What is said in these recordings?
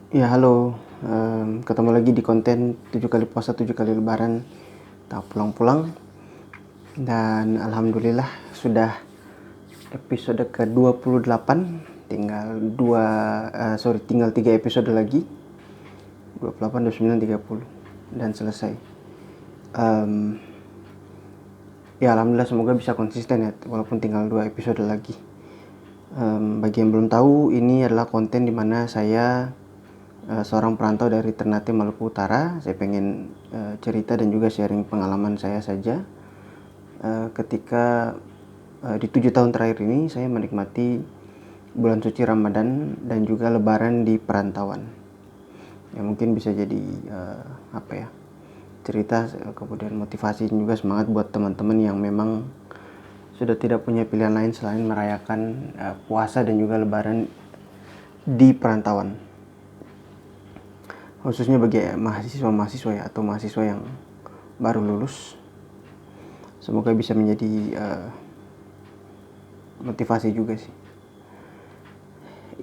Ya halo, ketemu lagi di konten 7 kali puasa 7 kali lebaran tak pulang-pulang. Dan alhamdulillah sudah episode ke-28. Tinggal 3 episode lagi. 28, 29, 30 dan selesai. Em, Ya alhamdulillah, semoga bisa konsisten ya walaupun tinggal 2 episode lagi. Bagi yang belum tahu, ini adalah konten dimana saya seorang perantau dari Ternate, Maluku Utara. Saya pengen cerita dan juga sharing pengalaman saya saja ketika di 7 tahun terakhir ini saya menikmati bulan suci Ramadan dan juga Lebaran di perantauan. Ya mungkin bisa jadi cerita, kemudian motivasi juga semangat buat teman-teman yang memang sudah tidak punya pilihan lain selain merayakan puasa dan juga Lebaran di perantauan, khususnya bagi mahasiswa-mahasiswa ya, atau mahasiswa yang baru lulus. Semoga bisa menjadi motivasi juga sih.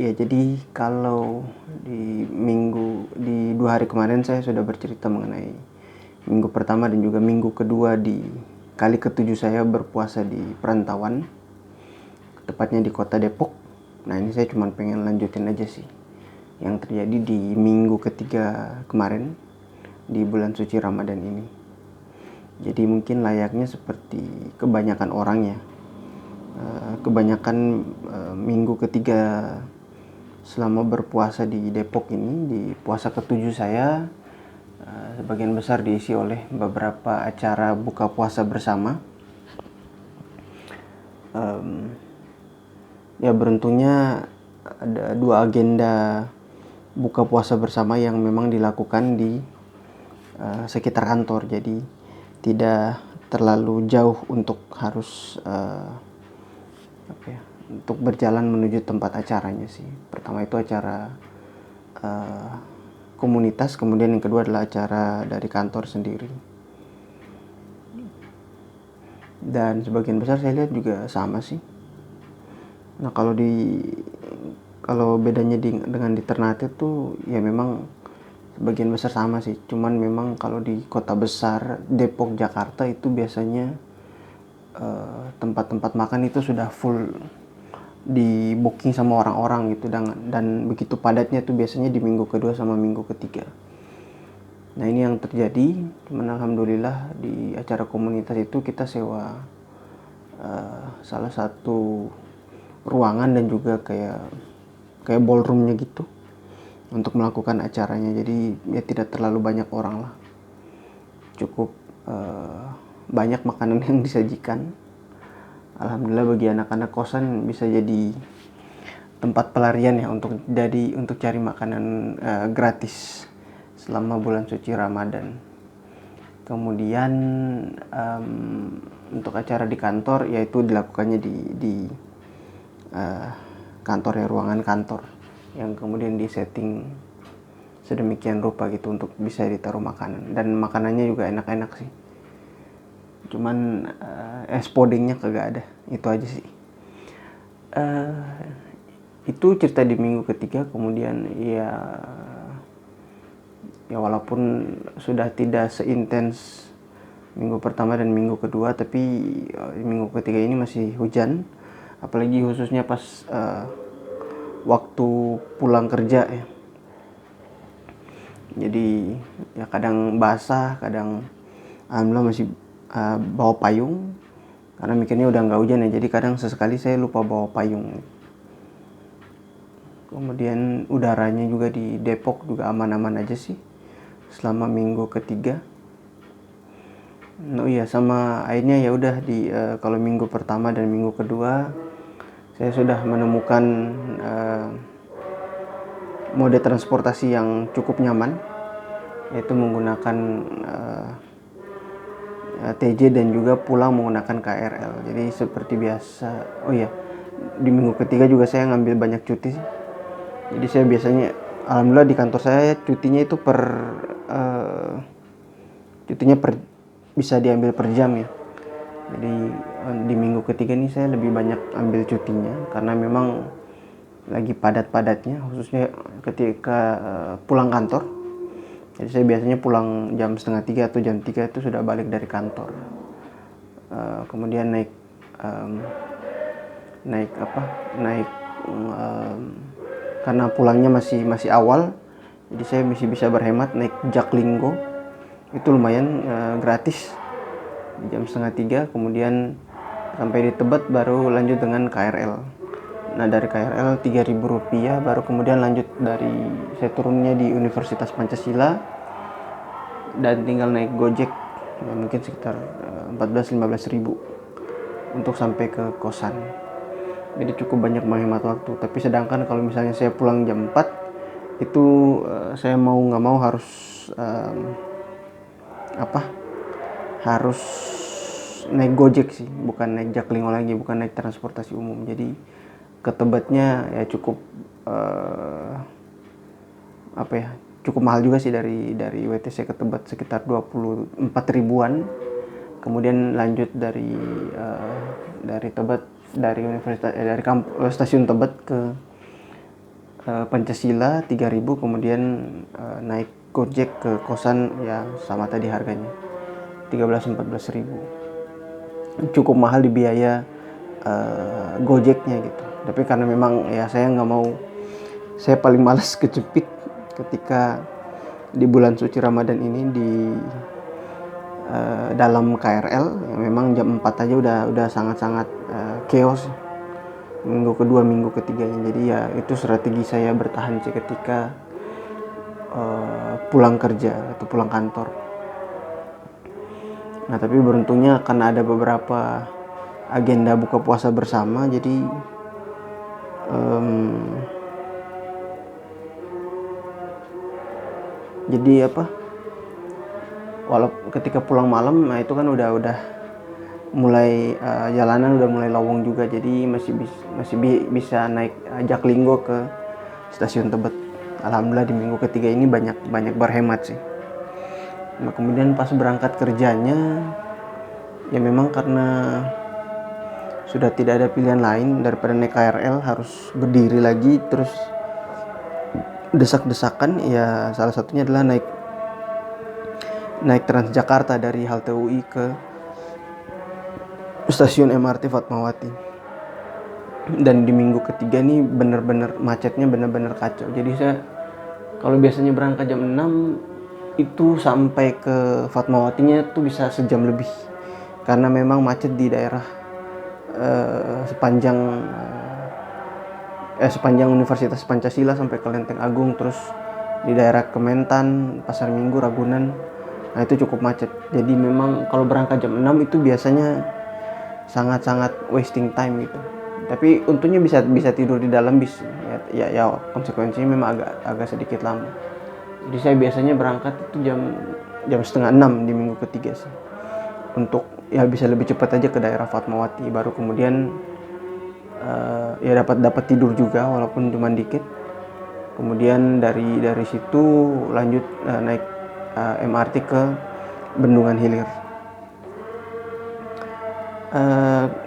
Ya, jadi kalau di 2 hari kemarin saya sudah bercerita mengenai minggu pertama dan juga minggu kedua di kali ke-7 saya berpuasa di perantauan, tepatnya di kota Depok. Nah, ini saya cuma pengen lanjutin aja sih yang terjadi di minggu ketiga kemarin di bulan suci Ramadan ini. Jadi mungkin layaknya seperti kebanyakan orang ya, minggu ketiga selama berpuasa di Depok ini, di puasa ke-7 saya, sebagian besar diisi oleh beberapa acara buka puasa bersama. Ya beruntungnya ada 2 agenda buka puasa bersama yang memang dilakukan di sekitar kantor, jadi tidak terlalu jauh untuk harus untuk berjalan menuju tempat acaranya sih. Pertama itu acara komunitas, kemudian yang kedua adalah acara dari kantor sendiri. Dan sebagian besar saya lihat juga sama sih. Nah, kalau bedanya dengan di Ternate tuh ya memang sebagian besar sama sih. Cuman memang kalau di kota besar Depok, Jakarta itu biasanya tempat-tempat makan itu sudah full di booking sama orang-orang gitu, dan begitu padatnya tuh biasanya di minggu kedua sama minggu ketiga. Nah, ini yang terjadi. Cuman alhamdulillah di acara komunitas itu kita sewa salah satu ruangan dan juga kayak ballroomnya gitu untuk melakukan acaranya. Jadi ya tidak terlalu banyak orang lah, cukup banyak makanan yang disajikan. Alhamdulillah bagi anak-anak kosan bisa jadi tempat pelarian ya untuk cari makanan gratis selama bulan suci Ramadan. Kemudian untuk acara di kantor, yaitu dilakukannya di kantor ya, ruangan kantor yang kemudian disetting sedemikian rupa gitu untuk bisa ditaruh makanan, dan makanannya juga enak-enak sih. Cuman podingnya kagak ada, itu aja sih. Itu cerita di minggu ketiga. Kemudian ya walaupun sudah tidak seintens minggu pertama dan minggu kedua, tapi minggu ketiga ini masih hujan, apalagi khususnya pas waktu pulang kerja ya. Jadi ya kadang basah, kadang alhamdulillah masih bawa payung karena mikirnya udah nggak hujan ya. Jadi kadang sesekali saya lupa bawa payung. Kemudian udaranya juga di Depok juga aman-aman aja sih selama minggu ketiga. Oh iya, sama akhirnya ya udah kalau minggu pertama dan minggu kedua saya sudah menemukan mode transportasi yang cukup nyaman, yaitu menggunakan TJ dan juga pulang menggunakan KRL. Jadi seperti biasa. Oh iya, di minggu ketiga juga saya ngambil banyak cuti sih. Jadi saya biasanya, alhamdulillah di kantor saya cutinya itu bisa diambil per jam ya. Jadi di minggu ketiga ini saya lebih banyak ambil cutinya karena memang lagi padat-padatnya, khususnya ketika pulang kantor. Jadi saya biasanya pulang jam 2:30 atau jam 3 itu sudah balik dari kantor. Kemudian naik karena pulangnya masih awal, jadi saya masih bisa berhemat naik Jaklinggo. Itu lumayan gratis di jam 2:30. Kemudian sampai di Tebet baru lanjut dengan KRL. Nah dari KRL Rp3.000, baru kemudian lanjut saya turunnya di Universitas Pancasila dan tinggal naik Gojek ya, mungkin sekitar 14-15 ribu untuk sampai ke kosan. Jadi cukup banyak menghemat waktu. Tapi sedangkan kalau misalnya saya pulang jam 4 itu saya mau nggak mau harus harus naik Gojek sih, bukan naik Jaklinggo lagi, bukan naik transportasi umum. Jadi ke Tebetnya ya cukup cukup mahal juga sih, dari WTC ke Tebet sekitar 24 ribuan. Kemudian lanjut dari Tebet, dari stasiun Tebet ke Pancasila 3.000, kemudian naik Gojek ke kosan ya sama tadi harganya 13-14 ribu. Cukup mahal di biaya Gojeknya gitu. Tapi karena memang ya saya paling malas kejepit ketika di bulan suci Ramadan ini di dalam KRL yang memang jam 4 aja udah sangat-sangat chaos minggu kedua, minggu ketiganya. Jadi ya itu strategi saya bertahan sih ketika pulang kerja atau pulang kantor. Nah tapi beruntungnya karena ada beberapa agenda buka puasa bersama, jadi walaupun ketika pulang malam, nah itu kan udah mulai jalanan udah mulai lowong juga, jadi masih bisa naik Jaklinggo ke stasiun Tebet. Alhamdulillah di minggu ketiga ini banyak berhemat sih. Nah kemudian pas berangkat kerjanya ya memang karena sudah tidak ada pilihan lain daripada naik KRL, harus berdiri lagi terus desak-desakan, ya salah satunya adalah naik Transjakarta dari halte UI ke stasiun MRT Fatmawati. Dan di minggu ketiga nih bener-bener macetnya bener-bener kacau. Jadi saya kalau biasanya berangkat jam 6 itu sampai ke Fatmawatinya tuh bisa sejam lebih, karena memang macet di daerah sepanjang Universitas Pancasila sampai ke Lenteng Agung, terus di daerah Kementan, Pasar Minggu, Ragunan. Nah itu cukup macet. Jadi memang kalau berangkat jam 6 itu biasanya sangat-sangat wasting time gitu. Tapi untungnya bisa tidur di dalam bis. Ya konsekuensinya memang agak sedikit lama. Jadi saya biasanya berangkat itu jam 5:30 di minggu ketiga sih, untuk ya bisa lebih cepat aja ke daerah Fatmawati, baru kemudian ya dapat tidur juga walaupun cuma dikit. Kemudian dari situ lanjut naik MRT ke Bendungan Hilir.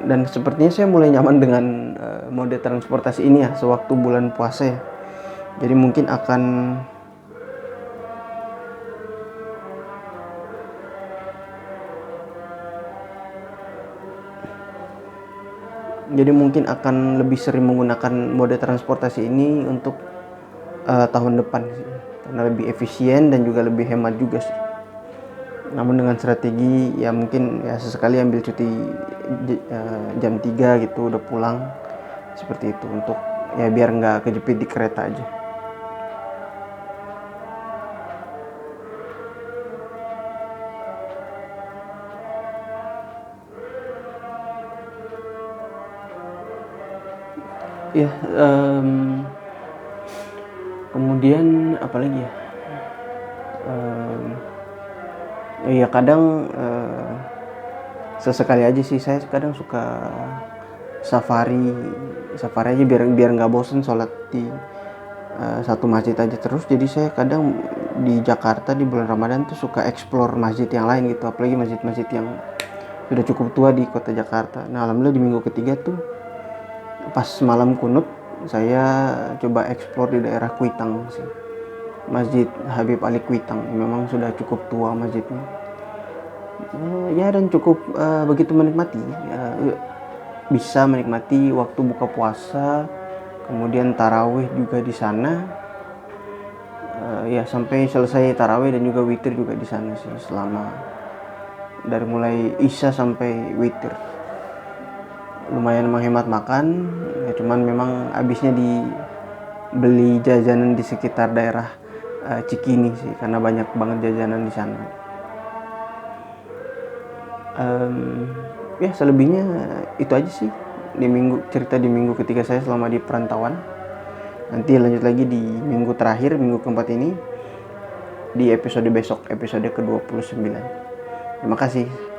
Dan sepertinya saya mulai nyaman dengan mode transportasi ini ya sewaktu bulan puasa ya. Jadi mungkin akan lebih sering menggunakan mode transportasi ini untuk tahun depan sih, karena lebih efisien dan juga lebih hemat juga sih. Namun dengan strategi ya mungkin ya sesekali ambil cuti jam 3 gitu udah pulang, seperti itu, untuk ya biar nggak kejepit di kereta aja. Ya kemudian apalagi ya, ya kadang sesekali aja sih saya kadang suka safari aja biar nggak bosen sholat di satu masjid aja terus. Jadi saya kadang di Jakarta di bulan Ramadan tuh suka explore masjid yang lain gitu, apalagi masjid-masjid yang sudah cukup tua di kota Jakarta. Nah alhamdulillah di minggu ketiga tuh pas malam kunut saya coba eksplor di daerah Kuitang sih. Masjid Habib Ali Kuitang memang sudah cukup tua masjidnya. Ya dan cukup begitu menikmati. Bisa menikmati waktu buka puasa, kemudian tarawih juga di sana. Ya sampai selesai tarawih dan juga witir juga di sana sih, selama dari mulai isya sampai witir. Lumayan menghemat makan, ya cuman memang habisnya di beli jajanan di sekitar daerah Cikini sih, karena banyak banget jajanan di sana. Ya selebihnya itu aja sih cerita di minggu ketiga saya selama di perantauan. Nanti lanjut lagi di minggu terakhir, minggu keempat ini, di episode besok, episode ke-29. Terima kasih.